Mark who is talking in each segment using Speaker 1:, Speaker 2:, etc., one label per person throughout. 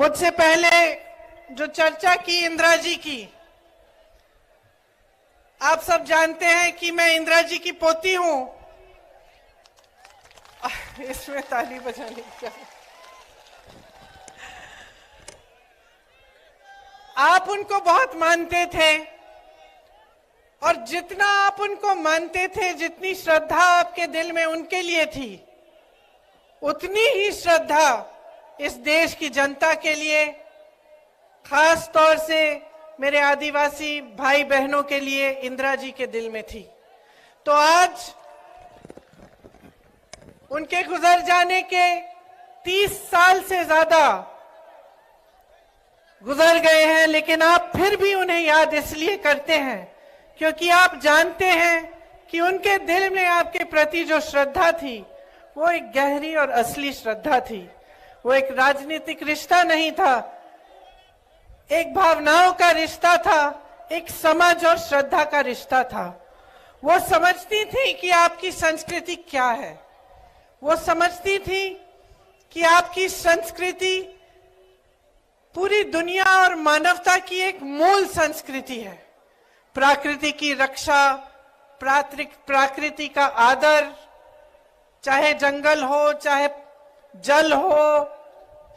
Speaker 1: मुझसे पहले जो चर्चा की इंदिरा जी की, आप सब जानते हैं कि मैं इंदिरा जी की पोती हूं। इसमें ताली बजाने क्या, आप उनको बहुत मानते थे और जितना आप उनको मानते थे, जितनी श्रद्धा आपके दिल में उनके लिए थी, उतनी ही श्रद्धा इस देश की जनता के लिए, खास तौर से मेरे आदिवासी भाई बहनों के लिए इंदिरा जी के दिल में थी। तो आज उनके गुजर जाने के 30 साल से ज्यादा गुजर गए हैं, लेकिन आप फिर भी उन्हें याद इसलिए करते हैं क्योंकि आप जानते हैं कि उनके दिल में आपके प्रति जो श्रद्धा थी वो एक गहरी और असली श्रद्धा थी। वो एक राजनीतिक रिश्ता नहीं था, एक भावनाओं का रिश्ता था, एक समझ और श्रद्धा का रिश्ता था। वो समझती थी कि आपकी संस्कृति क्या है, वो समझती थी कि आपकी संस्कृति पूरी दुनिया और मानवता की एक मूल संस्कृति है। प्रकृति की रक्षा, प्रकृति का आदर, चाहे जंगल हो, चाहे जल हो,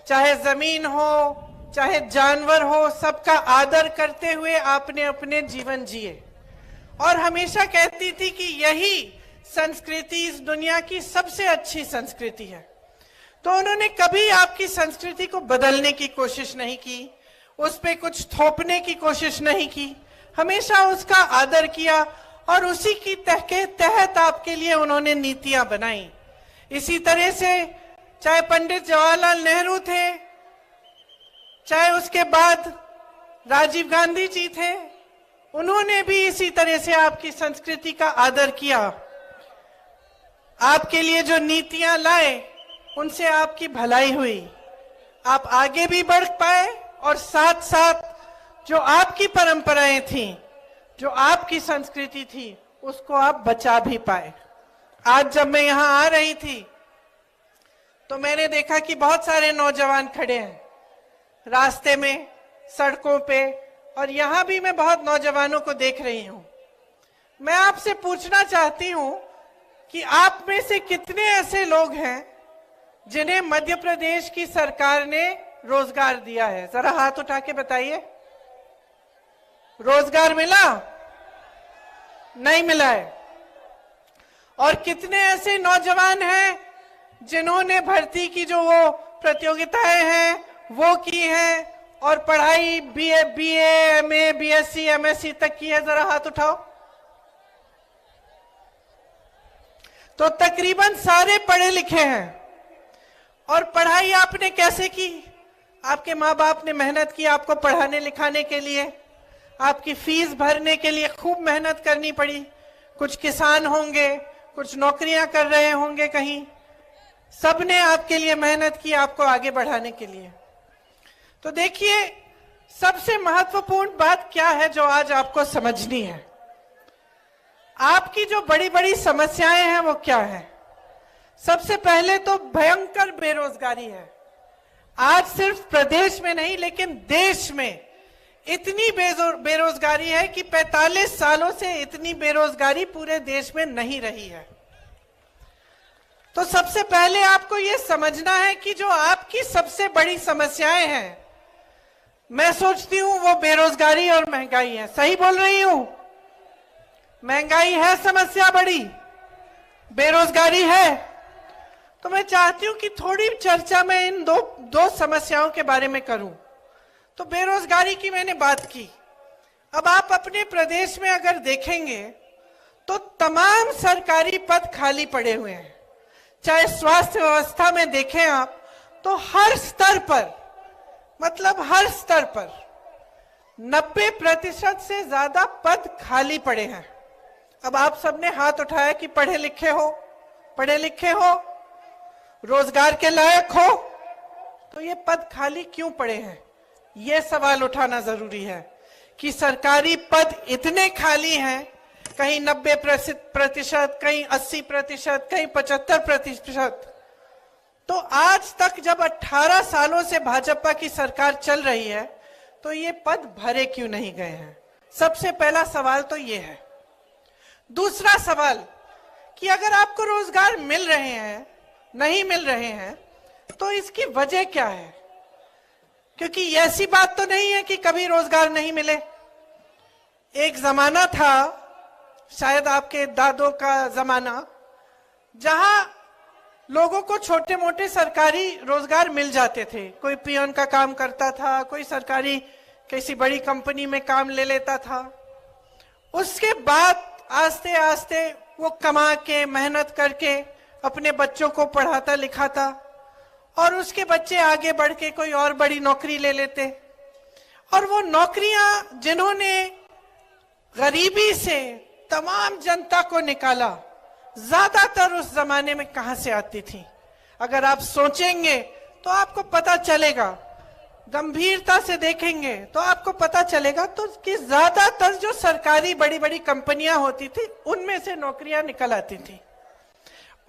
Speaker 1: चाहे जमीन हो, चाहे जानवर हो, सबका आदर करते हुए आपने अपने जीवन जिए। और हमेशा कहती थी कि यही संस्कृति इस दुनिया की सबसे अच्छी संस्कृति है। तो उन्होंने कभी आपकी संस्कृति को बदलने की कोशिश नहीं की, उस पे कुछ थोपने की कोशिश नहीं की, हमेशा उसका आदर किया और उसी की तहत आपके लिए उन्होंने नीतियां बनाई। इसी तरह से चाहे पंडित जवाहरलाल नेहरू थे, चाहे उसके बाद राजीव गांधी जी थे, उन्होंने भी इसी तरह से आपकी संस्कृति का आदर किया। आपके लिए जो नीतियां लाए उनसे आपकी भलाई हुई, आप आगे भी बढ़ पाए और साथ साथ जो आपकी परंपराएं थी, जो आपकी संस्कृति थी, उसको आप बचा भी पाए। आज जब मैं यहां आ रही थी तो मैंने देखा कि बहुत सारे नौजवान खड़े हैं रास्ते में, सड़कों पे, और यहां भी मैं बहुत नौजवानों को देख रही हूं। मैं आपसे पूछना चाहती हूं कि आप में से कितने ऐसे लोग हैं जिन्हें मध्य प्रदेश की सरकार ने रोजगार दिया है? जरा हाथ उठा के बताइए। रोजगार मिला? नहीं मिला है। और कितने ऐसे नौजवान हैं जिन्होंने भर्ती की जो वो प्रतियोगिताएं हैं वो की है और पढ़ाई बीए, एमए, बीएससी, एमएससी तक की है? जरा हाथ उठाओ। तो तकरीबन सारे पढ़े लिखे हैं। और पढ़ाई आपने कैसे की? आपके माँ बाप ने मेहनत की आपको पढ़ाने लिखाने के लिए, आपकी फीस भरने के लिए खूब मेहनत करनी पड़ी। कुछ किसान होंगे, कुछ नौकरियां कर रहे होंगे कहीं, सबने आपके लिए मेहनत की आपको आगे बढ़ाने के लिए। तो देखिए, सबसे महत्वपूर्ण बात क्या है जो आज आपको समझनी है? आपकी जो बड़ी बड़ी समस्याएं हैं वो क्या है? सबसे पहले तो भयंकर बेरोजगारी है। आज सिर्फ प्रदेश में नहीं लेकिन देश में इतनी बेरोजगारी है कि 45 सालों से इतनी बेरोजगारी पूरे देश में नहीं रही है। तो सबसे पहले आपको यह समझना है कि जो आपकी सबसे बड़ी समस्याएं हैं, मैं सोचती हूं वो बेरोजगारी और महंगाई है। सही बोल रही हूं? महंगाई है समस्या बड़ी, बेरोजगारी है। तो मैं चाहती हूं कि थोड़ी चर्चा मैं इन दो समस्याओं के बारे में करूं। तो बेरोजगारी की मैंने बात की। अब आप अपने प्रदेश में अगर देखेंगे तो तमाम सरकारी पद खाली पड़े हुए हैं। चाहे स्वास्थ्य व्यवस्था में देखें आप तो हर स्तर पर, मतलब हर स्तर पर 90% से ज्यादा पद खाली पड़े हैं। अब आप सबने हाथ उठाया कि पढ़े लिखे हो, रोजगार के लायक हो, तो ये पद खाली क्यों पड़े हैं? ये सवाल उठाना जरूरी है कि सरकारी पद इतने खाली हैं, कहीं 90%, कहीं 80%, कहीं 75%। तो आज तक जब 18 सालों से भाजपा की सरकार चल रही है तो ये पद भरे क्यों नहीं गए हैं? सबसे पहला सवाल तो ये है। दूसरा सवाल कि अगर आपको रोजगार मिल रहे हैं, नहीं मिल रहे हैं, तो इसकी वजह क्या है? क्योंकि ऐसी बात तो नहीं है कि कभी रोजगार नहीं मिले। एक जमाना था, शायद आपके दादों का जमाना, जहां लोगों को छोटे मोटे सरकारी रोजगार मिल जाते थे। कोई पियन का काम करता था, कोई सरकारी किसी बड़ी कंपनी में काम ले लेता था। उसके बाद आस्ते आस्ते वो कमा के मेहनत करके अपने बच्चों को पढ़ाता लिखाता और उसके बच्चे आगे बढ़ के कोई और बड़ी नौकरी ले लेते। और वो नौकरियां जिन्होंने गरीबी से तमाम जनता को निकाला, ज्यादातर उस जमाने में कहां से आती थी? अगर आप सोचेंगे तो आपको पता चलेगा, गंभीरता से देखेंगे तो आपको पता चलेगा तो कि ज्यादातर जो सरकारी बड़ी बड़ी कंपनियां होती थी उनमें से नौकरियां निकल आती थी।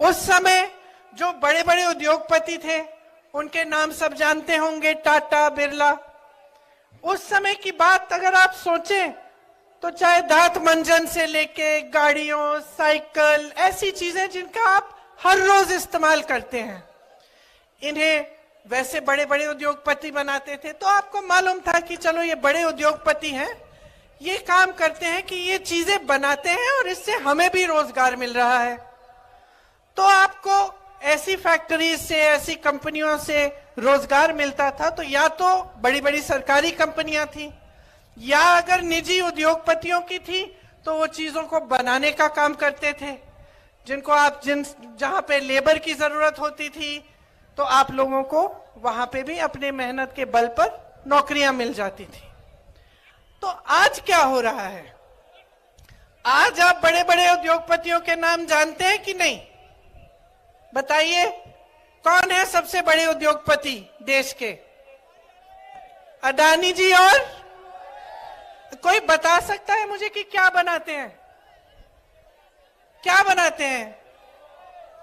Speaker 1: उस समय जो बड़े बड़े उद्योगपति थे, उनके नाम सब जानते होंगे, टाटा, बिरला। उस समय की बात अगर आप सोचें तो चाहे दांत मंजन से लेके गाड़ियों, साइकिल, ऐसी चीजें जिनका आप हर रोज इस्तेमाल करते हैं, इन्हें वैसे बड़े बड़े उद्योगपति बनाते थे। तो आपको मालूम था कि चलो ये बड़े उद्योगपति हैं, ये काम करते हैं कि ये चीजें बनाते हैं और इससे हमें भी रोजगार मिल रहा है। तो आपको ऐसी फैक्ट्रीज से, ऐसी कंपनियों से रोजगार मिलता था। तो या तो बड़ी बड़ी सरकारी कंपनियां थी, या अगर निजी उद्योगपतियों की थी तो वो चीजों को बनाने का काम करते थे, जिनको आप जहां पे लेबर की जरूरत होती थी तो आप लोगों को वहां पे भी अपने मेहनत के बल पर नौकरियां मिल जाती थी। तो आज क्या हो रहा है? आज आप बड़े बड़े उद्योगपतियों के नाम जानते हैं कि नहीं? बताइए, कौन है सबसे बड़े उद्योगपति देश के? अडानी जी। और कोई बता सकता है मुझे कि क्या बनाते हैं? क्या बनाते हैं?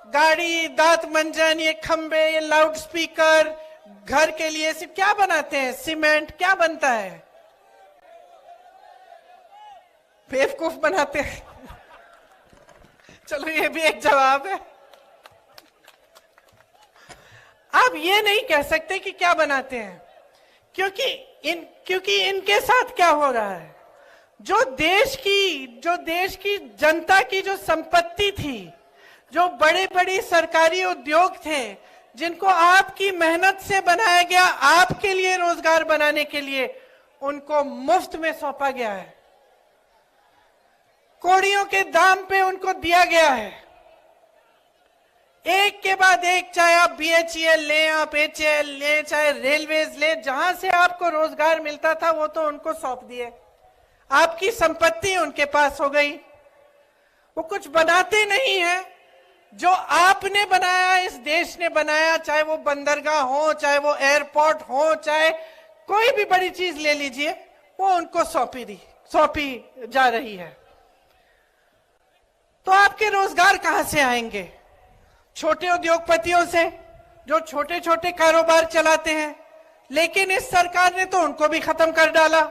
Speaker 1: गाड़ी, दांत मंजन, ये खंबे, ये लाउड स्पीकर, घर के लिए सिर्फ क्या बनाते हैं? सीमेंट। क्या बनता है? बेवकूफ बनाते हैं। चलो ये भी एक जवाब है। आप ये नहीं कह सकते कि क्या बनाते हैं, क्योंकि इनके साथ क्या हो रहा है? जो देश की जनता की जो संपत्ति थी, जो बड़े बड़े सरकारी उद्योग थे, जिनको आपकी मेहनत से बनाया गया, आपके लिए रोजगार बनाने के लिए, उनको मुफ्त में सौंपा गया है, कौड़ियों के दाम पे उनको दिया गया है। एक के बाद एक, चाहे आप BHEL लें, आप HAL लें, चाहे रेलवेज लें, जहां से आपको रोजगार मिलता था वो तो उनको सौंप दिए। आपकी संपत्ति उनके पास हो गई। वो कुछ बनाते नहीं है। जो आपने बनाया, इस देश ने बनाया, चाहे वो बंदरगाह हो, चाहे वो एयरपोर्ट हो, चाहे कोई भी बड़ी चीज ले लीजिए, वो उनको सौंपी जा रही है। तो आपके रोजगार कहां से आएंगे? छोटे उद्योगपतियों से, जो छोटे छोटे कारोबार चलाते हैं। लेकिन इस सरकार ने तो उनको भी खत्म कर डाला।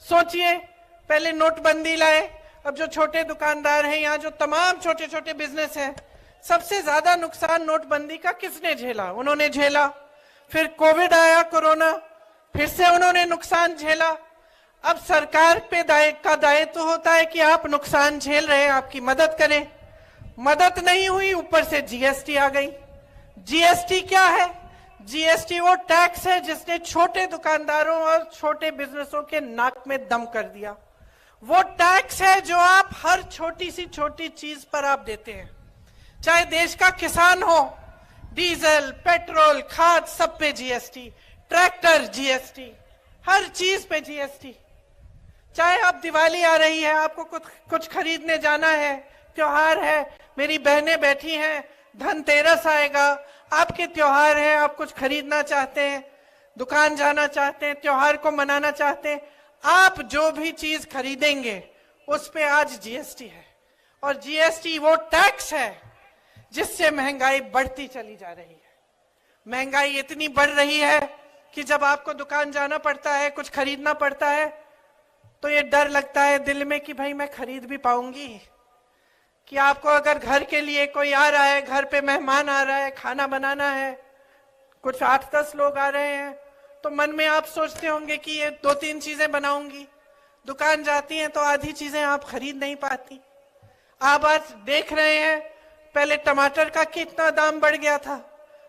Speaker 1: सोचिए, पहले नोटबंदी लाए, अब जो छोटे दुकानदार हैं, यहाँ जो तमाम छोटे छोटे बिजनेस हैं, सबसे ज्यादा नुकसान नोटबंदी का किसने झेला? उन्होंने झेला। फिर कोविड आया, कोरोना, फिर से उन्होंने नुकसान झेला। अब सरकार पे दायित्व होता है कि आप नुकसान झेल रहे हैं, आपकी मदद करें। मदद नहीं हुई, ऊपर से GST आ गई। GST क्या है? GST वो टैक्स है जिसने छोटे दुकानदारों और छोटे बिजनेसों के नाक में दम कर दिया। वो टैक्स है जो आप हर छोटी सी छोटी चीज पर आप देते हैं। चाहे देश का किसान हो, डीजल, पेट्रोल, खाद, सब पे GST, ट्रैक्टर GST, हर चीज पे GST। चाहे अब दिवाली आ रही है, आपको कुछ खरीदने जाना है, त्योहार है, मेरी बहनें बैठी हैं, धनतेरस आएगा, आपके त्योहार है, आप कुछ खरीदना चाहते हैं, दुकान जाना चाहते हैं, त्योहार को मनाना चाहते हैं, आप जो भी चीज खरीदेंगे उस पे आज GST है। और GST वो टैक्स है जिससे महंगाई बढ़ती चली जा रही है। महंगाई इतनी बढ़ रही है कि जब आपको दुकान जाना पड़ता है, कुछ खरीदना पड़ता है, तो ये डर लगता है दिल में कि भाई मैं खरीद भी पाऊंगी। कि आपको अगर घर के लिए कोई आ रहा है, घर पे मेहमान आ रहा है, खाना बनाना है, कुछ 8-10 लोग आ रहे हैं, तो मन में आप सोचते होंगे कि ये 2-3 चीजें बनाऊंगी। दुकान जाती हैं तो आधी चीजें आप खरीद नहीं पाती। आप आज देख रहे हैं, पहले टमाटर का कितना दाम बढ़ गया था,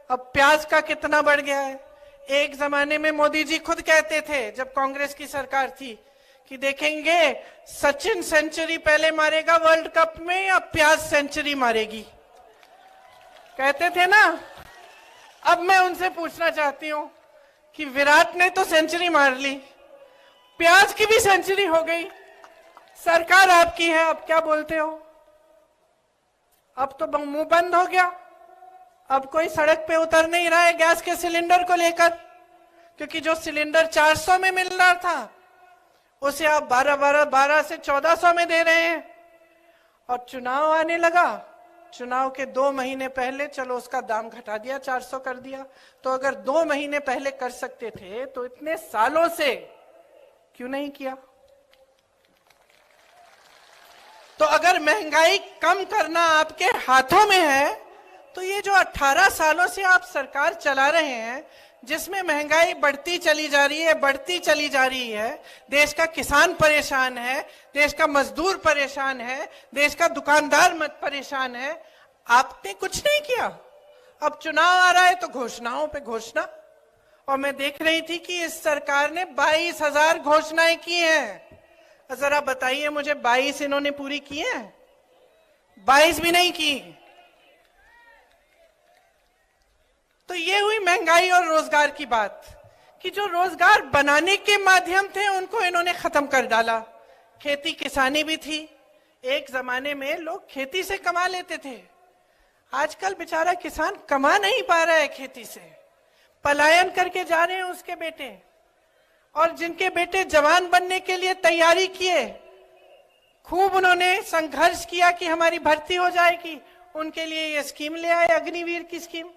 Speaker 1: अब प्याज का कितना बढ़ गया है। एक जमाने में मोदी जी खुद कहते थे, जब कांग्रेस की सरकार थी, कि देखेंगे सचिन सेंचुरी पहले मारेगा वर्ल्ड कप में या प्याज सेंचुरी मारेगी, कहते थे ना। अब मैं उनसे पूछना चाहती हूं कि विराट ने तो सेंचुरी मार ली, प्याज की भी सेंचुरी हो गई, सरकार आपकी है, अब क्या बोलते हो? अब तो मुंह बंद हो गया। अब कोई सड़क पे उतर नहीं रहा है गैस के सिलेंडर को लेकर, क्योंकि जो सिलेंडर 400 में मिल रहा था उसे आप 12 से 1400 में दे रहे हैं। और चुनाव आने लगा, चुनाव के 2 महीने पहले चलो उसका दाम घटा दिया, 400 कर दिया। तो अगर 2 महीने पहले कर सकते थे तो इतने सालों से क्यों नहीं किया? तो अगर महंगाई कम करना आपके हाथों में है, तो ये जो 18 सालों से आप सरकार चला रहे हैं, जिसमें महंगाई बढ़ती चली जा रही है, देश का किसान परेशान है, देश का मजदूर परेशान है, देश का दुकानदार परेशान है, आपने कुछ नहीं किया। अब चुनाव आ रहा है तो घोषणाओं पे घोषणा। और मैं देख रही थी कि इस सरकार ने 22,000 घोषणाएं की हैं। जरा बताइए मुझे, 22 इन्होंने पूरी की है? 22 भी नहीं की। तो ये हुई महंगाई और रोजगार की बात, कि जो रोजगार बनाने के माध्यम थे उनको इन्होंने खत्म कर डाला। खेती किसानी भी थी, एक जमाने में लोग खेती से कमा लेते थे, आजकल बेचारा किसान कमा नहीं पा रहा है खेती से, पलायन करके जा रहे हैं उसके बेटे। और जिनके बेटे जवान बनने के लिए तैयारी किए, खूब उन्होंने संघर्ष किया कि हमारी भर्ती हो जाएगी, उनके लिए ये स्कीम ले आए, अग्निवीर की स्कीम,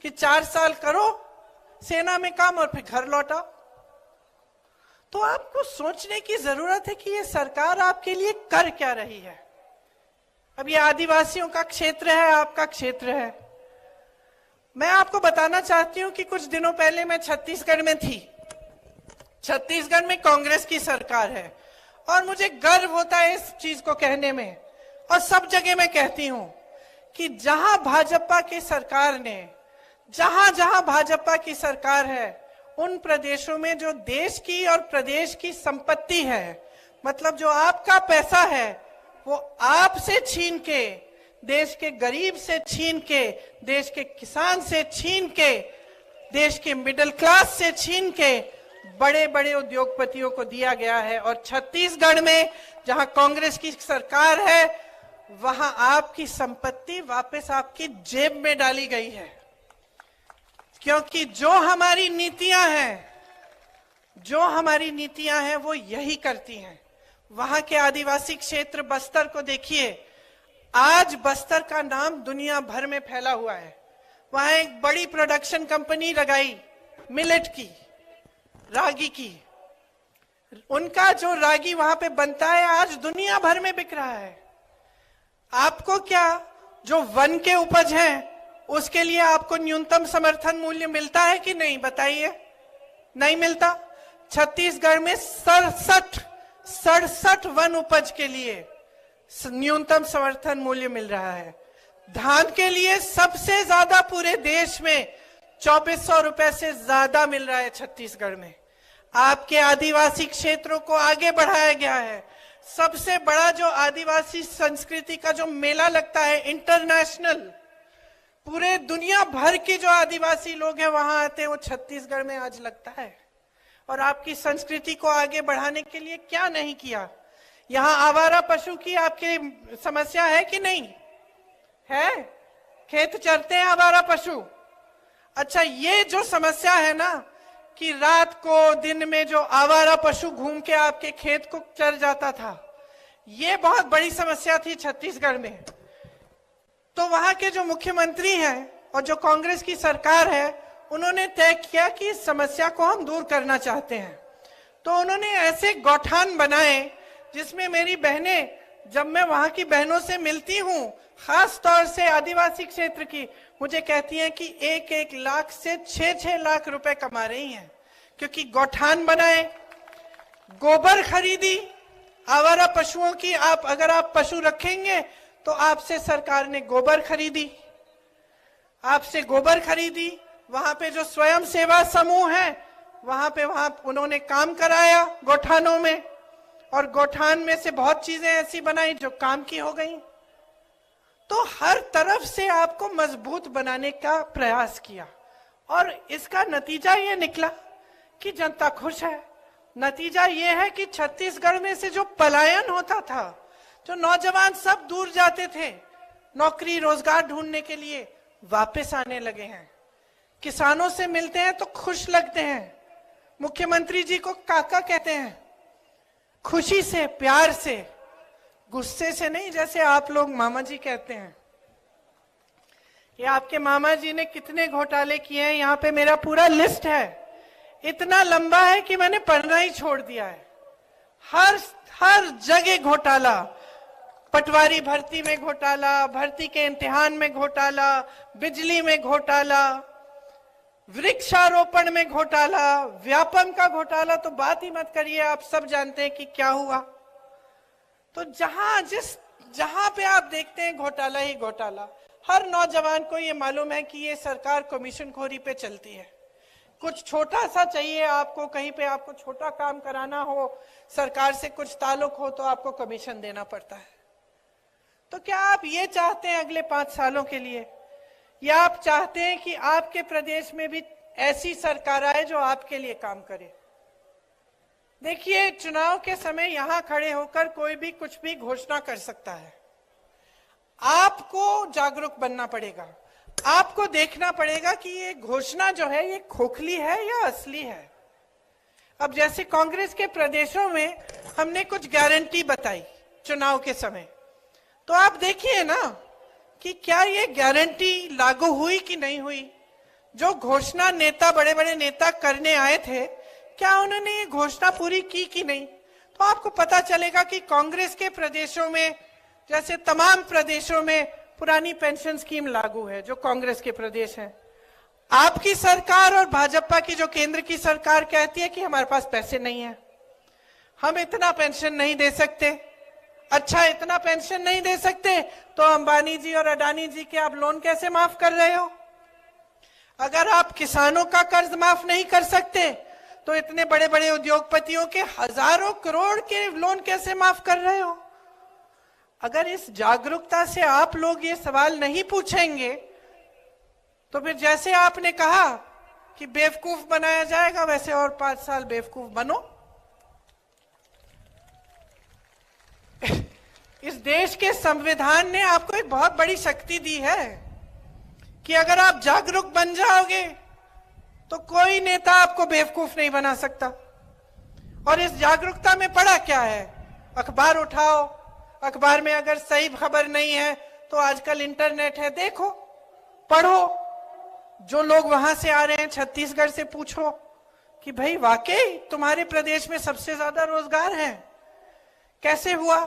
Speaker 1: कि 4 साल करो सेना में काम और फिर घर लौटाओ। तो आपको सोचने की जरूरत है कि ये सरकार आपके लिए कर क्या रही है। अब ये आदिवासियों का क्षेत्र है, आपका क्षेत्र है। मैं आपको बताना चाहती हूं कि कुछ दिनों पहले मैं छत्तीसगढ़ में थी। छत्तीसगढ़ में कांग्रेस की सरकार है और मुझे गर्व होता है इस चीज को कहने में, और सब जगह मैं कहती हूं कि जहां भाजपा की सरकार ने, जहां भाजपा की सरकार है, उन प्रदेशों में जो देश की और प्रदेश की संपत्ति है, मतलब जो आपका पैसा है, वो आपसे छीन के, देश के गरीब से छीन के, देश के किसान से छीन के, देश के मिडिल क्लास से छीन के बड़े बड़े उद्योगपतियों को दिया गया है। और छत्तीसगढ़ में जहां कांग्रेस की सरकार है, वहां आपकी संपत्ति वापस आपकी जेब में डाली गई है। क्योंकि जो हमारी नीतियां हैं वो यही करती हैं। वहां के आदिवासी क्षेत्र बस्तर को देखिए, आज बस्तर का नाम दुनिया भर में फैला हुआ है। वहां एक बड़ी प्रोडक्शन कंपनी लगाई मिलेट की, रागी की। उनका जो रागी वहां पे बनता है आज दुनिया भर में बिक रहा है। आपको क्या, जो वन के उपज हैं उसके लिए आपको न्यूनतम समर्थन मूल्य मिलता है कि नहीं, बताइए? नहीं मिलता। छत्तीसगढ़ में 67 वन उपज के लिए न्यूनतम समर्थन मूल्य मिल रहा है। धान के लिए सबसे ज्यादा पूरे देश में 2400 रुपए से ज्यादा मिल रहा है छत्तीसगढ़ में। आपके आदिवासी क्षेत्रों को आगे बढ़ाया गया है। सबसे बड़ा जो आदिवासी संस्कृति का जो मेला लगता है इंटरनेशनल, पूरे दुनिया भर के जो आदिवासी लोग हैं वहां आते हैं, वो छत्तीसगढ़ में आज लगता है। और आपकी संस्कृति को आगे बढ़ाने के लिए क्या नहीं किया। यहाँ आवारा पशु की आपकी समस्या है कि नहीं है? खेत चरते हैं आवारा पशु। अच्छा, ये जो समस्या है ना कि रात को दिन में जो आवारा पशु घूम के आपके खेत को चर जाता था, ये बहुत बड़ी समस्या थी छत्तीसगढ़ में। तो वहां के जो मुख्यमंत्री हैं और जो कांग्रेस की सरकार है, उन्होंने तय किया कि इस समस्या को हम दूर करना चाहते हैं। तो उन्होंने ऐसे गौठान बनाए जिसमें मेरी बहनें, जब मैं वहां की बहनों से मिलती हूँ, खास तौर से आदिवासी क्षेत्र की, मुझे कहती हैं कि 1-1 लाख से 6-6 लाख रुपए कमा रही हैं, क्योंकि गौठान बनाए, गोबर खरीदी। आवारा पशुओं की अगर आप पशु रखेंगे तो आपसे सरकार ने गोबर खरीदी, आपसे गोबर खरीदी। वहां पे जो स्वयं सेवा समूह है वहां उन्होंने काम कराया गौठानों में, और गौठान में से बहुत चीजें ऐसी बनाई जो काम की हो गई। तो हर तरफ से आपको मजबूत बनाने का प्रयास किया, और इसका नतीजा ये निकला कि जनता खुश है। नतीजा ये है कि छत्तीसगढ़ में से जो पलायन होता था, जो नौजवान सब दूर जाते थे नौकरी रोजगार ढूंढने के लिए, वापस आने लगे हैं। किसानों से मिलते हैं तो खुश लगते हैं, मुख्यमंत्री जी को काका कहते हैं, खुशी से, प्यार से, गुस्से से नहीं, जैसे आप लोग मामा जी कहते हैं। ये आपके मामा जी ने कितने घोटाले किए हैं, यहाँ पे मेरा पूरा लिस्ट है, इतना लंबा है कि मैंने पढ़ना ही छोड़ दिया है। हर जगह घोटाला, पटवारी भर्ती में घोटाला, भर्ती के इम्तिहान में घोटाला, बिजली में घोटाला, वृक्षारोपण में घोटाला, व्यापम का घोटाला तो बात ही मत करिए, आप सब जानते हैं कि क्या हुआ। तो जहां पे आप देखते हैं घोटाला ही घोटाला। हर नौजवान को ये मालूम है कि ये सरकार कमीशनखोरी पे चलती है। कुछ छोटा सा चाहिए आपको, कहीं पे आपको छोटा काम कराना हो, सरकार से कुछ ताल्लुक हो, तो आपको कमीशन देना पड़ता है। तो क्या आप ये चाहते हैं अगले 5 सालों के लिए, या आप चाहते हैं कि आपके प्रदेश में भी ऐसी सरकार आए जो आपके लिए काम करे? देखिए, चुनाव के समय यहां खड़े होकर कोई भी कुछ भी घोषणा कर सकता है। आपको जागरूक बनना पड़ेगा, आपको देखना पड़ेगा कि ये घोषणा जो है ये खोखली है या असली है। अब जैसे कांग्रेस के प्रदेशों में हमने कुछ गारंटी बताई चुनाव के समय, तो आप देखिए ना कि क्या ये गारंटी लागू हुई कि नहीं हुई। जो घोषणा नेता, बड़े बड़े नेता करने आए थे, क्या उन्होंने ये घोषणा पूरी की कि नहीं। तो आपको पता चलेगा कि कांग्रेस के प्रदेशों में, जैसे तमाम प्रदेशों में पुरानी पेंशन स्कीम लागू है, जो कांग्रेस के प्रदेश हैं। आपकी सरकार और भाजपा की जो केंद्र की सरकार कहती है कि हमारे पास पैसे नहीं है, हम इतना पेंशन नहीं दे सकते। अच्छा, इतना पेंशन नहीं दे सकते तो अंबानी जी और अडानी जी के आप लोन कैसे माफ कर रहे हो? अगर आप किसानों का कर्ज माफ नहीं कर सकते तो इतने बड़े बड़े उद्योगपतियों के हजारों करोड़ के लोन कैसे माफ कर रहे हो? अगर इस जागरूकता से आप लोग ये सवाल नहीं पूछेंगे तो फिर जैसे आपने कहा कि बेवकूफ बनाया जाएगा, वैसे और 5 साल बेवकूफ बनो। इस देश के संविधान ने आपको एक बहुत बड़ी शक्ति दी है कि अगर आप जागरूक बन जाओगे तो कोई नेता आपको बेवकूफ नहीं बना सकता। और इस जागरूकता में पड़ा क्या है? अखबार उठाओ, अखबार में अगर सही खबर नहीं है तो आजकल इंटरनेट है, देखो, पढ़ो। जो लोग वहां से आ रहे हैं छत्तीसगढ़ से पूछो कि भाई वाकई तुम्हारे प्रदेश में सबसे ज्यादा रोजगार है, कैसे हुआ?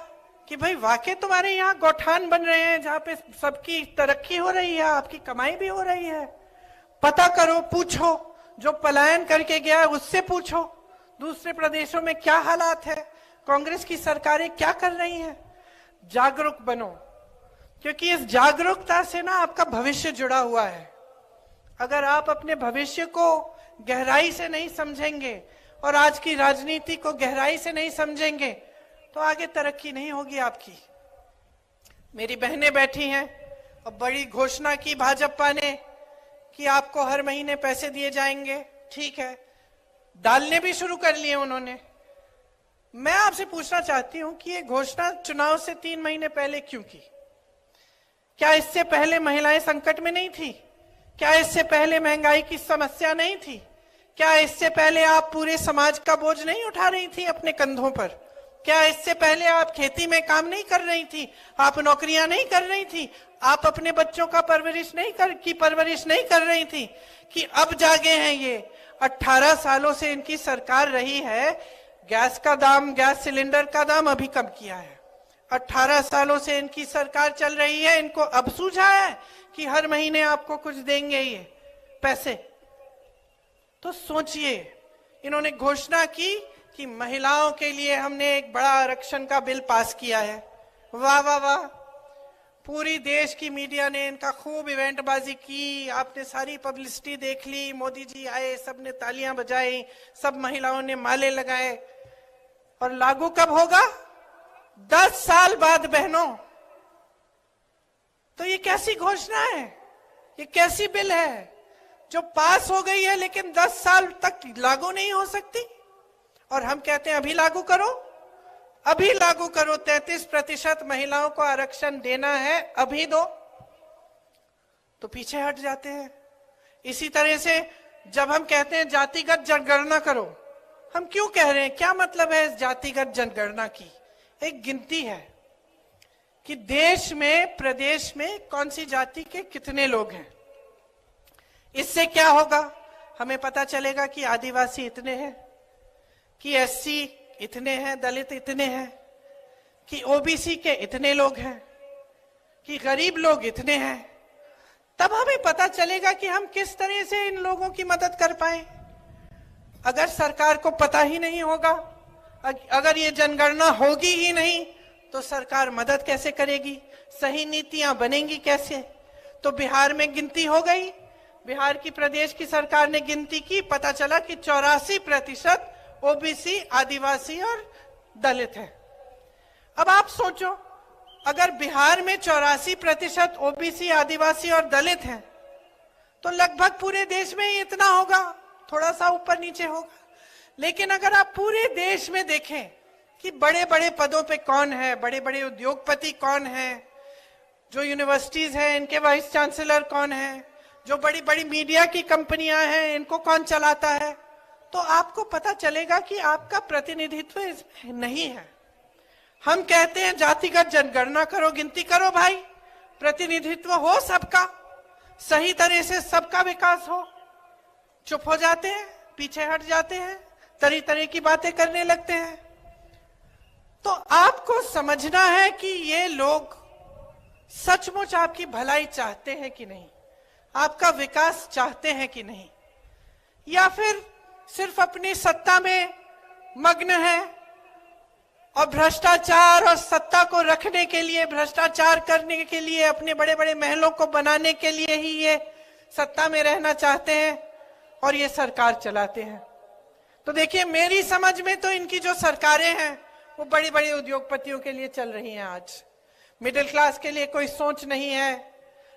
Speaker 1: कि भाई वाकई तुम्हारे यहाँ गौठान बन रहे हैं जहां पे सबकी तरक्की हो रही है, आपकी कमाई भी हो रही है। पता करो, पूछो, जो पलायन करके गया है उससे पूछो, दूसरे प्रदेशों में क्या हालात है, कांग्रेस की सरकारें क्या कर रही हैं। जागरूक बनो, क्योंकि इस जागरूकता से ना आपका भविष्य जुड़ा हुआ है। अगर आप अपने भविष्य को गहराई से नहीं समझेंगे और आज की राजनीति को गहराई से नहीं समझेंगे तो आगे तरक्की नहीं होगी आपकी। मेरी बहनें बैठी हैं, अब बड़ी घोषणा की भाजपा ने कि आपको हर महीने पैसे दिए जाएंगे, ठीक है, डालने भी शुरू कर लिए उन्होंने। मैं आपसे पूछना चाहती हूं कि ये घोषणा चुनाव से 3 महीने पहले क्यों की? क्या इससे पहले महिलाएं संकट में नहीं थी? क्या इससे पहले महंगाई की समस्या नहीं थी? क्या इससे पहले आप पूरे समाज का बोझ नहीं उठा रही थी अपने कंधों पर? क्या इससे पहले आप खेती में काम नहीं कर रही थी? आप नौकरियां नहीं कर रही थी? आप अपने बच्चों का परवरिश नहीं कर रही थी? कि अब जागे हैं ये? 18 सालों से इनकी सरकार रही है, गैस सिलेंडर का दाम अभी कम किया है। 18 सालों से इनकी सरकार चल रही है, इनको अब सूझा है कि हर महीने आपको कुछ देंगे ये पैसे? तो सोचिए, इन्होंने घोषणा की कि महिलाओं के लिए हमने एक बड़ा आरक्षण का बिल पास किया है। वाह वाह वाह, पूरी देश की मीडिया ने इनका खूब इवेंटबाजी की, आपने सारी पब्लिसिटी देख ली, मोदी जी आए, सबने तालियां बजाई, सब महिलाओं ने माले लगाए। और लागू कब होगा? 10 साल बाद बहनों। तो ये कैसी घोषणा है? ये कैसी बिल है जो पास हो गई है लेकिन 10 साल तक लागू नहीं हो सकती? और हम कहते हैं अभी लागू करो, अभी लागू करो, 33% महिलाओं को आरक्षण देना है, अभी दो। तो पीछे हट जाते हैं। इसी तरह से जब हम कहते हैं जातिगत जनगणना करो, हम क्यों कह रहे हैं? क्या मतलब है इस जातिगत जनगणना की? एक गिनती है कि देश में, प्रदेश में कौन सी जाति के कितने लोग हैं। इससे क्या होगा? हमें पता चलेगा कि आदिवासी इतने हैं, कि एससी इतने हैं, दलित इतने हैं, कि ओबीसी के इतने लोग हैं, कि गरीब लोग इतने हैं। तब हमें पता चलेगा कि हम किस तरह से इन लोगों की मदद कर पाए। अगर सरकार को पता ही नहीं होगा, अगर ये जनगणना होगी ही नहीं, तो सरकार मदद कैसे करेगी? सही नीतियां बनेंगी कैसे? तो बिहार में गिनती हो गई, बिहार की प्रदेश की सरकार ने गिनती की, पता चला कि 84% ओबीसी, आदिवासी और दलित है। अब आप सोचो, अगर बिहार में 84% ओबीसी, आदिवासी और दलित हैं, तो लगभग पूरे देश में ही इतना होगा, थोड़ा सा ऊपर नीचे होगा। लेकिन अगर आप पूरे देश में देखें कि बड़े बड़े पदों पे कौन है, बड़े बड़े उद्योगपति कौन है, जो यूनिवर्सिटीज हैं इनके वाइस चांसलर कौन है, जो बड़ी बड़ी मीडिया की कंपनियां हैं इनको कौन चलाता है, तो आपको पता चलेगा कि आपका प्रतिनिधित्व इसमें नहीं है। हम कहते हैं जातिगत जनगणना करो, गिनती करो भाई, प्रतिनिधित्व हो सबका, सही तरह से सबका विकास हो। चुप हो जाते हैं, पीछे हट जाते हैं, तरह तरह की बातें करने लगते हैं। तो आपको समझना है कि ये लोग सचमुच आपकी भलाई चाहते हैं कि नहीं, आपका विकास चाहते हैं कि नहीं, या फिर सिर्फ अपनी सत्ता में मग्न है और भ्रष्टाचार और सत्ता को रखने के लिए, भ्रष्टाचार करने के लिए, अपने बड़े बड़े महलों को बनाने के लिए ही ये सत्ता में रहना चाहते हैं और ये सरकार चलाते हैं। तो देखिए, मेरी समझ में तो इनकी जो सरकारें हैं वो बड़ी बड़ी उद्योगपतियों के लिए चल रही हैं। आज मिडिल क्लास के लिए कोई सोच नहीं है,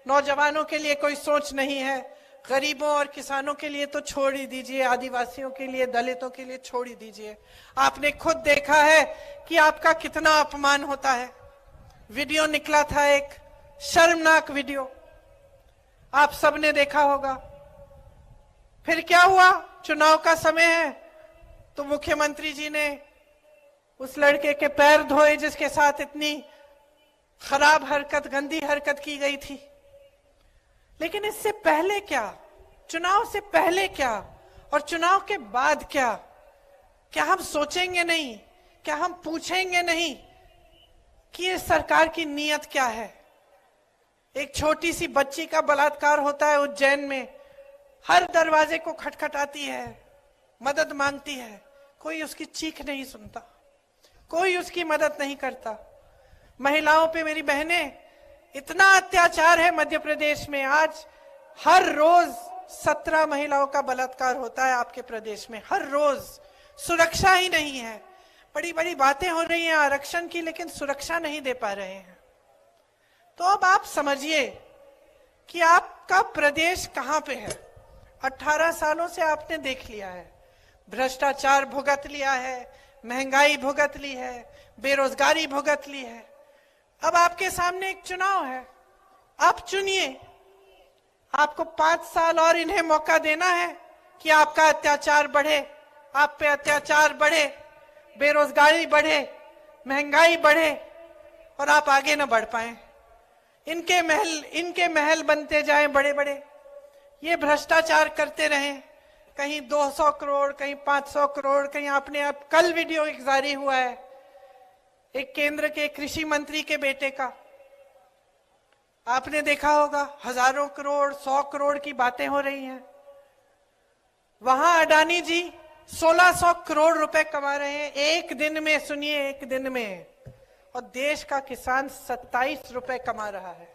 Speaker 1: नौजवानों के लिए कोई सोच नहीं है, गरीबों और किसानों के लिए तो छोड़ ही दीजिए, आदिवासियों के लिए, दलितों के लिए छोड़ ही दीजिए। आपने खुद देखा है कि आपका कितना अपमान होता है। वीडियो निकला था, एक शर्मनाक वीडियो, आप सबने देखा होगा। फिर क्या हुआ? चुनाव का समय है तो मुख्यमंत्री जी ने उस लड़के के पैर धोए जिसके साथ इतनी खराब हरकत, गंदी हरकत की गई थी। लेकिन इससे पहले क्या, चुनाव से पहले क्या और चुनाव के बाद क्या? क्या हम सोचेंगे नहीं, क्या हम पूछेंगे नहीं कि ये सरकार की नीयत क्या है? एक छोटी सी बच्ची का बलात्कार होता है उज्जैन में, हर दरवाजे को खटखटाती है, मदद मांगती है, कोई उसकी चीख नहीं सुनता, कोई उसकी मदद नहीं करता। महिलाओं पे, मेरी बहनें, इतना अत्याचार है मध्य प्रदेश में। आज हर रोज 17 महिलाओं का बलात्कार होता है आपके प्रदेश में, हर रोज। सुरक्षा ही नहीं है। बड़ी बड़ी बातें हो रही हैं आरक्षण की, लेकिन सुरक्षा नहीं दे पा रहे हैं। तो अब आप समझिए कि आपका प्रदेश कहां पे है। 18 सालों से आपने देख लिया है, भ्रष्टाचार भुगत लिया है, महंगाई भुगत ली है, बेरोजगारी भुगत ली है। अब आपके सामने एक चुनाव है, आप चुनिए। आपको 5 साल और इन्हें मौका देना है कि आपका अत्याचार बढ़े, आप पे अत्याचार बढ़े, बेरोजगारी बढ़े, महंगाई बढ़े और आप आगे ना बढ़ पाए। इनके महल बनते जाए बड़े बड़े, ये भ्रष्टाचार करते रहें, कहीं 200 करोड़, कहीं 500 करोड़, कहीं आपने अब कल वीडियो एक जारी हुआ है एक केंद्र के कृषि मंत्री के बेटे का, आपने देखा होगा, हजारों करोड़, 100 करोड़ की बातें हो रही हैं। वहां अडानी जी 1600 करोड़ रुपए कमा रहे हैं एक दिन में, सुनिए, एक दिन में। और देश का किसान 27 रुपए कमा रहा है।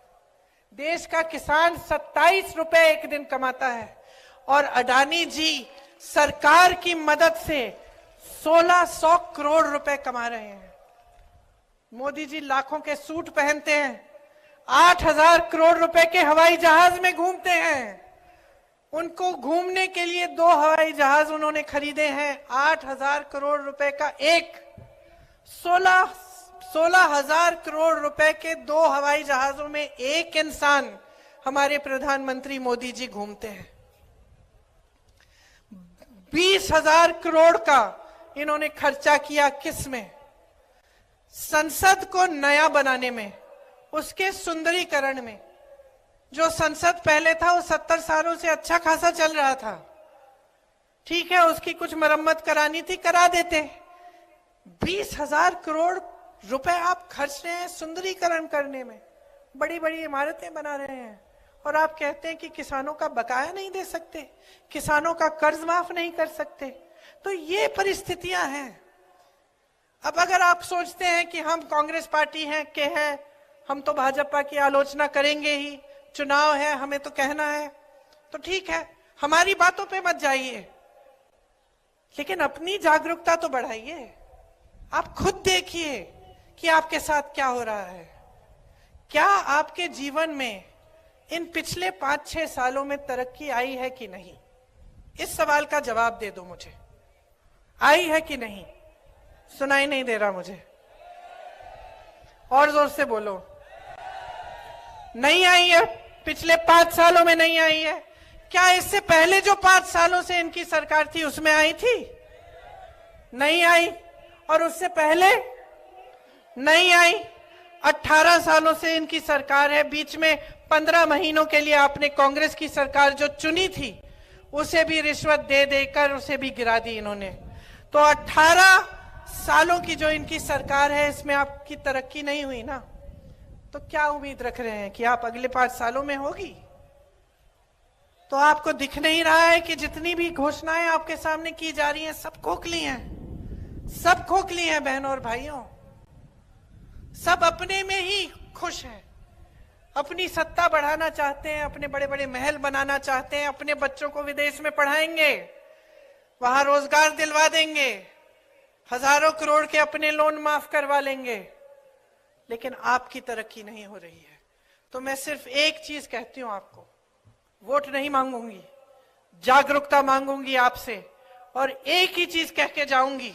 Speaker 1: देश का किसान 27 रुपए एक दिन कमाता है और अडानी जी सरकार की मदद से 1600 करोड़ रुपए कमा रहे हैं। मोदी जी लाखों के सूट पहनते हैं, 8000 करोड़ रुपए के हवाई जहाज में घूमते हैं। उनको घूमने के लिए 2 हवाई जहाज उन्होंने खरीदे हैं, 8000 करोड़ रुपए का एक। 16,000 करोड़ रुपए के 2 हवाई जहाजों में एक इंसान हमारे प्रधानमंत्री मोदी जी घूमते हैं। 20,000 करोड़ का इन्होंने खर्चा किया किस में? संसद को नया बनाने में, उसके सुंदरीकरण में। जो संसद पहले था वो 70 सालों से अच्छा खासा चल रहा था, ठीक है, उसकी कुछ मरम्मत करानी थी, करा देते। 20,000 करोड़ रुपए आप खर्च रहे हैं सुंदरीकरण करने में, बड़ी बड़ी इमारतें बना रहे हैं, और आप कहते हैं कि किसानों का बकाया नहीं दे सकते, किसानों का कर्ज माफ नहीं कर सकते। तो ये परिस्थितियां हैं। अब अगर आप सोचते हैं कि हम कांग्रेस पार्टी हैं, हम तो भाजपा की आलोचना करेंगे ही, चुनाव है, हमें तो कहना है, तो ठीक है, हमारी बातों पे मत जाइए, लेकिन अपनी जागरूकता तो बढ़ाइए। आप खुद देखिए कि आपके साथ क्या हो रहा है। क्या आपके जीवन में इन पिछले 5-6 सालों में तरक्की आई है कि नहीं? इस सवाल का जवाब दे दो मुझे, आई है कि नहीं? सुनाई नहीं दे रहा मुझे, और जोर से बोलो। नहीं आई है, पिछले 5 सालों में नहीं आई है। क्या इससे पहले जो 5 सालों से इनकी सरकार थी उसमें आई थी? नहीं आई। और उससे पहले नहीं आई। 18 सालों से इनकी सरकार है, बीच में 15 महीनों के लिए आपने कांग्रेस की सरकार जो चुनी थी उसे भी रिश्वत दे देकर उसे भी गिरा दी इन्होंने। तो 18 सालों की जो इनकी सरकार है, इसमें आपकी तरक्की नहीं हुई ना, तो क्या उम्मीद रख रहे हैं कि आप अगले 5 सालों में होगी? तो आपको दिख नहीं रहा है कि जितनी भी घोषणाएं आपके सामने की जा रही हैं सब खोखली हैं, सब खोखली हैं बहनों और भाइयों। सब अपने में ही खुश हैं, अपनी सत्ता बढ़ाना चाहते हैं, अपने बड़े बड़े महल बनाना चाहते हैं, अपने बच्चों को विदेश में पढ़ाएंगे, वहां रोजगार दिलवा देंगे, हजारों करोड़ के अपने लोन माफ करवा लेंगे, लेकिन आपकी तरक्की नहीं हो रही है। तो मैं सिर्फ एक चीज कहती हूं आपको, वोट नहीं मांगूंगी, जागरूकता मांगूंगी आपसे, और एक ही चीज कह के जाऊंगी,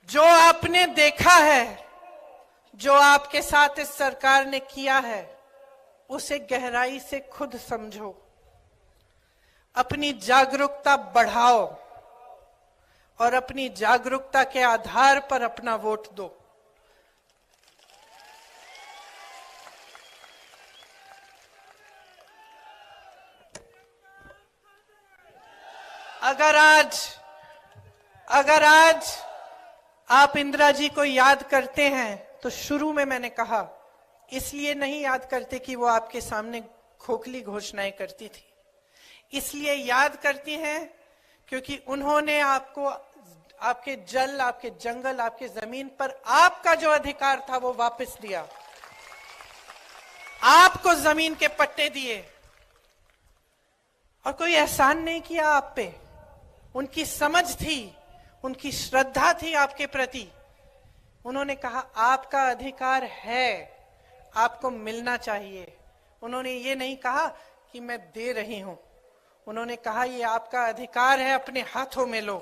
Speaker 1: जो आपने देखा है, जो आपके साथ इस सरकार ने किया है, उसे गहराई से खुद समझो, अपनी जागरूकता बढ़ाओ और अपनी जागरूकता के आधार पर अपना वोट दो। अगर आज आप इंदिरा जी को याद करते हैं तो शुरू में मैंने कहा, इसलिए नहीं याद करते कि वो आपके सामने खोखली घोषणाएं करती थी, इसलिए याद करती हैं क्योंकि उन्होंने आपको आपके जल, आपके जंगल, आपके जमीन पर आपका जो अधिकार था वो वापस दिया, आपको जमीन के पट्टे दिए और कोई एहसान नहीं किया आप पे। उनकी समझ थी, उनकी श्रद्धा थी आपके प्रति। उन्होंने कहा आपका अधिकार है, आपको मिलना चाहिए। उन्होंने ये नहीं कहा कि मैं दे रही हूं, उन्होंने कहा ये आपका अधिकार है, अपने हाथों में लो।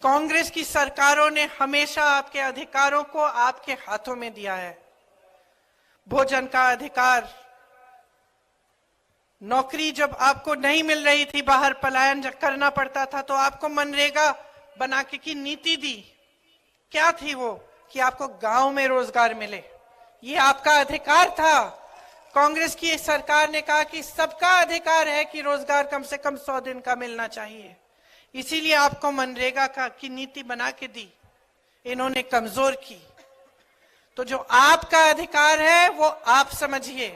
Speaker 1: कांग्रेस की सरकारों ने हमेशा आपके अधिकारों को आपके हाथों में दिया है। भोजन का अधिकार, नौकरी जब आपको नहीं मिल रही थी, बाहर पलायन जब करना पड़ता था, तो आपको मनरेगा बना के की नीति दी। क्या थी वो? कि आपको गांव में रोजगार मिले। ये आपका अधिकार था। कांग्रेस की सरकार ने कहा कि सबका अधिकार है कि रोजगार कम से कम 100 दिन का मिलना चाहिए, इसीलिए आपको मनरेगा की नीति बना के दी। इन्होंने कमजोर की। तो जो आपका अधिकार है वो आप समझिए।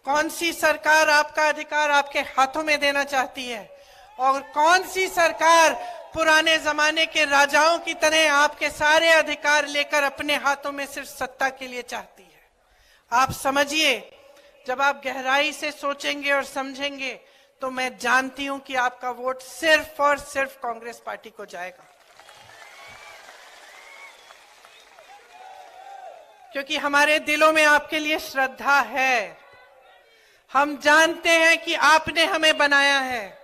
Speaker 1: कौन सी सरकार आपका अधिकार आपके हाथों में देना चाहती है, और कौन सी सरकार पुराने जमाने के राजाओं की तरह आपके सारे अधिकार लेकर अपने हाथों में सिर्फ सत्ता के लिए चाहती है। आप समझिए। जब आप गहराई से सोचेंगे और समझेंगे तो मैं जानती हूं कि आपका वोट सिर्फ और सिर्फ कांग्रेस पार्टी को जाएगा, क्योंकि हमारे दिलों में आपके लिए श्रद्धा है। हम जानते हैं कि आपने हमें बनाया है।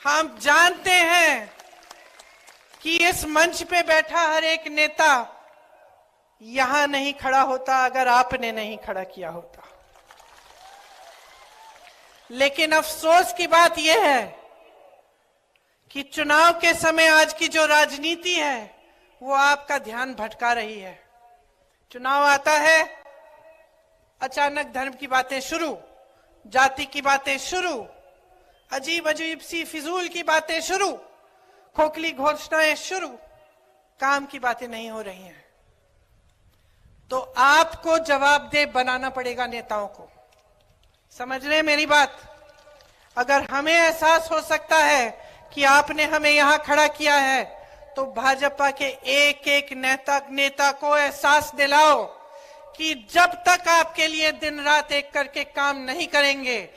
Speaker 1: हम जानते हैं कि इस मंच पे बैठा हर एक नेता यहां नहीं खड़ा होता अगर आपने नहीं खड़ा किया होता। लेकिन अफसोस की बात यह है कि चुनाव के समय आज की जो राजनीति है वो आपका ध्यान भटका रही है। चुनाव आता है, अचानक धर्म की बातें शुरू, जाति की बातें शुरू, अजीब अजीब सी फिजूल की बातें शुरू, खोखली घोषणाएं शुरू, काम की बातें नहीं हो रही हैं। तो आपको जवाबदेह बनाना पड़ेगा नेताओं को। समझ रहे हैं मेरी बात? अगर हमें एहसास हो सकता है कि आपने हमें यहां खड़ा किया है, तो भाजपा के एक एक नेता को एहसास दिलाओ कि जब तक आपके लिए दिन रात एक करके काम नहीं करेंगे,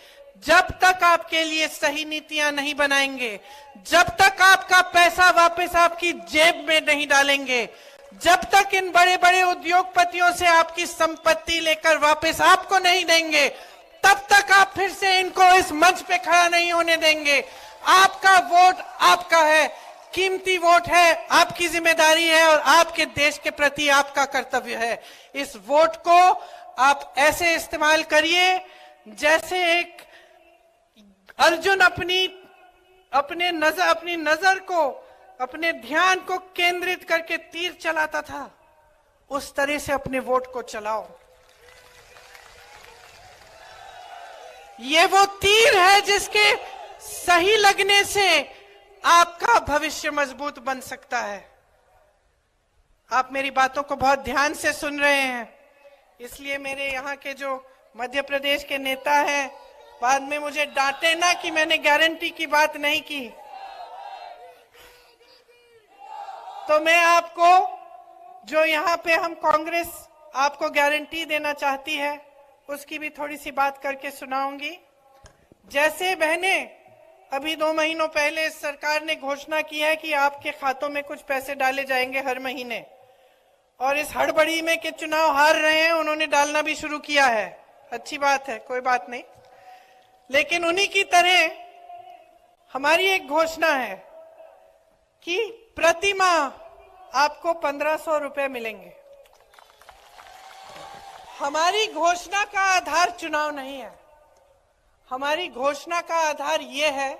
Speaker 1: जब तक आपके लिए सही नीतियां नहीं बनाएंगे, जब तक आपका पैसा वापस आपकी जेब में नहीं डालेंगे, जब तक इन बड़े बड़े उद्योगपतियों से आपकी संपत्ति लेकर वापस आपको नहीं देंगे, तब तक आप फिर से इनको इस मंच पे खड़ा नहीं होने देंगे। आपका वोट आपका है, कीमती वोट है, आपकी जिम्मेदारी है और आपके देश के प्रति आपका कर्तव्य है। इस वोट को आप ऐसे इस्तेमाल करिए जैसे एक अर्जुन अपनी नजर को, अपने ध्यान को केंद्रित करके तीर चलाता था, उस तरह से अपने वोट को चलाओ। ये वो तीर है जिसके सही लगने से आपका भविष्य मजबूत बन सकता है। आप मेरी बातों को बहुत ध्यान से सुन रहे हैं, इसलिए मेरे यहाँ के जो मध्य प्रदेश के नेता हैं, बाद में मुझे डांटे ना कि मैंने गारंटी की बात नहीं की। तो मैं आपको, जो यहाँ पे हम कांग्रेस आपको गारंटी देना चाहती है, उसकी भी थोड़ी सी बात करके सुनाऊंगी। जैसे बहने, अभी 2 महीनों पहले इस सरकार ने घोषणा की है कि आपके खातों में कुछ पैसे डाले जाएंगे हर महीने, और इस हड़बड़ी में कि चुनाव हार रहे हैं उन्होंने डालना भी शुरू किया है। अच्छी बात है, कोई बात नहीं। लेकिन उन्हीं की तरह हमारी एक घोषणा है कि प्रति माह आपको 1500 रुपए मिलेंगे। हमारी घोषणा का आधार चुनाव नहीं है। हमारी घोषणा का आधार यह है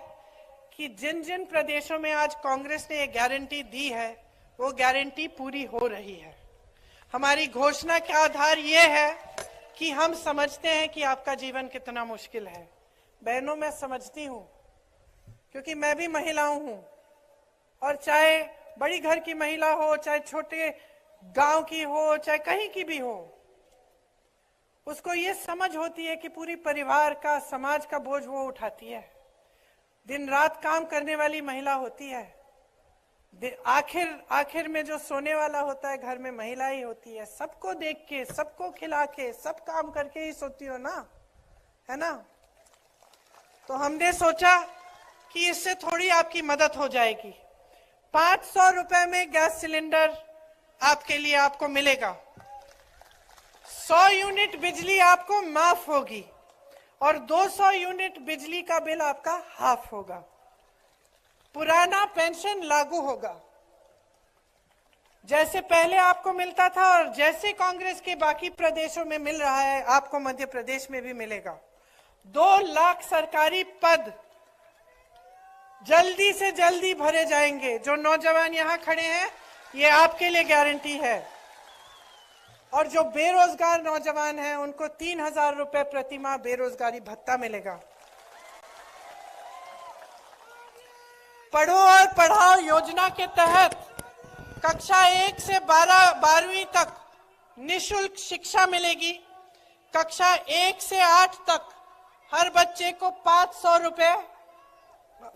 Speaker 1: कि जिन जिन प्रदेशों में आज कांग्रेस ने ये गारंटी दी है, वो गारंटी पूरी हो रही है। हमारी घोषणा का आधार यह है कि हम समझते हैं कि आपका जीवन कितना मुश्किल है। बहनों, मैं समझती हूं, क्योंकि मैं भी महिलाओं हूं, और चाहे बड़ी घर की महिला हो, चाहे छोटे गांव की हो, चाहे कहीं की भी हो, उसको ये समझ होती है कि पूरी परिवार का, समाज का बोझ वो उठाती है। दिन रात काम करने वाली महिला होती है। आखिर में जो सोने वाला होता है घर में महिला ही होती है। सबको देख के, सबको खिला के, सब काम करके ही सोती हो ना, है ना? तो हमने सोचा कि इससे थोड़ी आपकी मदद हो जाएगी। 500 रुपए में गैस सिलेंडर आपके लिए आपको मिलेगा। 100 यूनिट बिजली आपको माफ होगी और 200 यूनिट बिजली का बिल आपका हाफ होगा। पुराना पेंशन लागू होगा, जैसे पहले आपको मिलता था और जैसे कांग्रेस के बाकी प्रदेशों में मिल रहा है, आपको मध्य प्रदेश में भी मिलेगा। 2 लाख सरकारी पद जल्दी से जल्दी भरे जाएंगे। जो नौजवान यहां खड़े हैं, ये आपके लिए गारंटी है। और जो बेरोजगार नौजवान हैं, उनको 3,000 रुपए प्रति माह बेरोजगारी भत्ता मिलेगा। पढ़ो और पढ़ाओ योजना के तहत कक्षा 1 से 12वीं तक निःशुल्क शिक्षा मिलेगी। कक्षा 1 से 8 तक हर बच्चे को 500 रुपए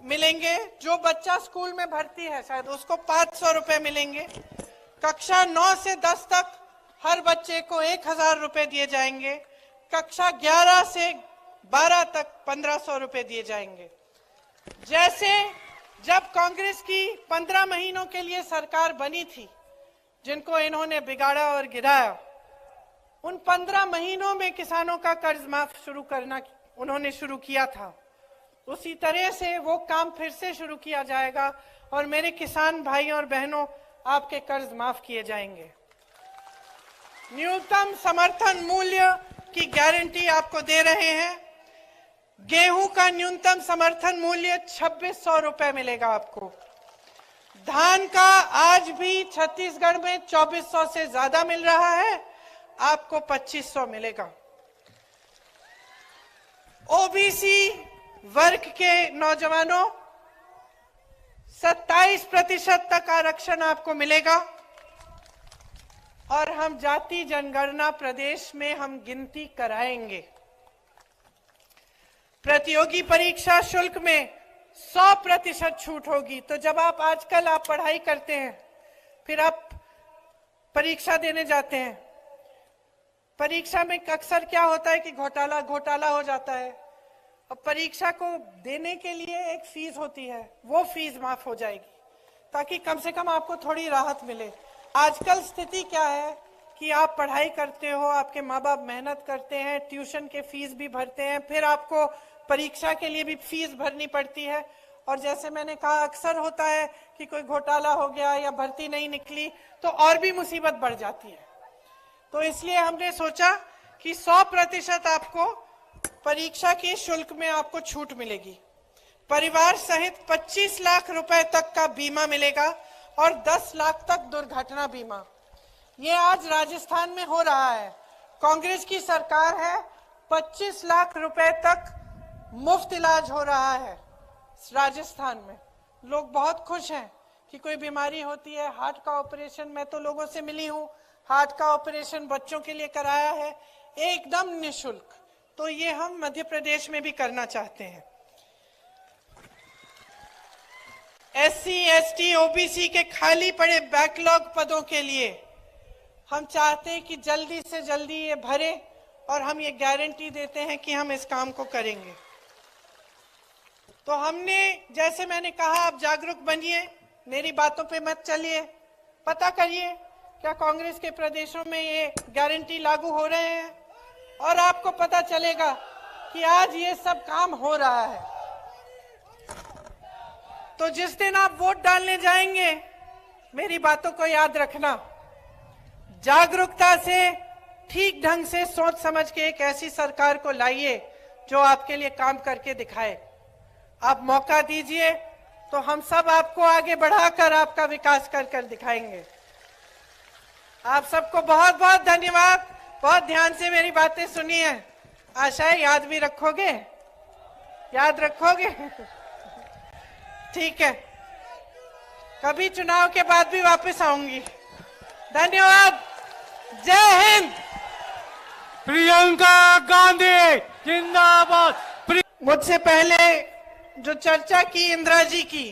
Speaker 1: मिलेंगे। जो बच्चा स्कूल में भर्ती है शायद, उसको 500 रुपए मिलेंगे। कक्षा 9 से 10 तक हर बच्चे को 1,000 रुपए दिए जाएंगे। कक्षा 11 से 12 तक 1,500 रुपए दिए जाएंगे। जैसे जब कांग्रेस की 15 महीनों के लिए सरकार बनी थी, जिनको इन्होंने बिगाड़ा और गिराया, उन 15 महीनों में किसानों का कर्ज माफ शुरू करना उन्होंने शुरू किया था। उसी तरह से वो काम फिर से शुरू किया जाएगा और मेरे किसान भाइयों और बहनों, आपके कर्ज माफ किए जाएंगे। न्यूनतम समर्थन मूल्य की गारंटी आपको दे रहे हैं। गेहूं का न्यूनतम समर्थन मूल्य 2,600 रुपए मिलेगा आपको। धान का आज भी छत्तीसगढ़ में 2,400 से ज्यादा मिल रहा है, आपको 2,500 मिलेगा। ओबीसी वर्ग के नौजवानों 27% तक आरक्षण आपको मिलेगा। और हम जाति जनगणना प्रदेश में हम गिनती कराएंगे। प्रतियोगी परीक्षा शुल्क में 100% छूट होगी। तो जब आजकल आप पढ़ाई करते हैं, फिर आप परीक्षा देने जाते हैं, परीक्षा में अक्सर क्या होता है कि घोटाला हो जाता है। अब परीक्षा को देने के लिए एक फीस होती है, वो फीस माफ हो जाएगी ताकि कम से कम आपको थोड़ी राहत मिले। आजकल स्थिति क्या है कि आप पढ़ाई करते हो, आपके माँ बाप मेहनत करते हैं, ट्यूशन के फीस भी भरते हैं, फिर आपको परीक्षा के लिए भी फीस भरनी पड़ती है। और जैसे मैंने कहा, अक्सर होता है कि कोई घोटाला हो गया या भर्ती नहीं निकली तो और भी मुसीबत बढ़ जाती है। तो इसलिए हमने सोचा कि 100% आपको परीक्षा के शुल्क में आपको छूट मिलेगी। परिवार सहित 25 लाख रुपए तक का बीमा मिलेगा और 10 लाख तक दुर्घटना बीमा। ये आज राजस्थान में हो रहा है। कांग्रेस की सरकार है, 25 लाख रुपए तक मुफ्त इलाज हो रहा है राजस्थान में। लोग बहुत खुश हैं कि कोई बीमारी होती है, हार्ट का ऑपरेशन, मैं तो लोगों से मिली हूं, हार्ट का ऑपरेशन बच्चों के लिए कराया है एकदम निःशुल्क। तो ये हम मध्य प्रदेश में भी करना चाहते हैं। SC, ST, OBC के खाली पड़े बैकलॉग पदों के लिए हम चाहते हैं कि जल्दी से जल्दी ये भरे और हम ये गारंटी देते हैं कि हम इस काम को करेंगे। तो हमने, जैसे मैंने कहा, आप जागरूक बनिए, मेरी बातों पे मत चलिए, पता करिए क्या कांग्रेस के प्रदेशों में ये गारंटी लागू हो रहे हैं और आपको पता चलेगा कि आज ये सब काम हो रहा है। तो जिस दिन आप वोट डालने जाएंगे, मेरी बातों को याद रखना, जागरूकता से, ठीक ढंग से सोच समझ के एक ऐसी सरकार को लाइए जो आपके लिए काम करके दिखाए। आप मौका दीजिए तो हम सब आपको आगे बढ़ाकर आपका विकास कर दिखाएंगे। आप सबको बहुत बहुत धन्यवाद। बहुत ध्यान से मेरी बातें सुनी है, आशा है याद भी रखोगे, याद रखोगे। ठीक है, कभी चुनाव के बाद भी वापस आऊंगी। धन्यवाद, जय हिंद।
Speaker 2: प्रियंका गांधी जिंदाबाद।
Speaker 1: मुझसे पहले जो चर्चा की इंदिरा जी की,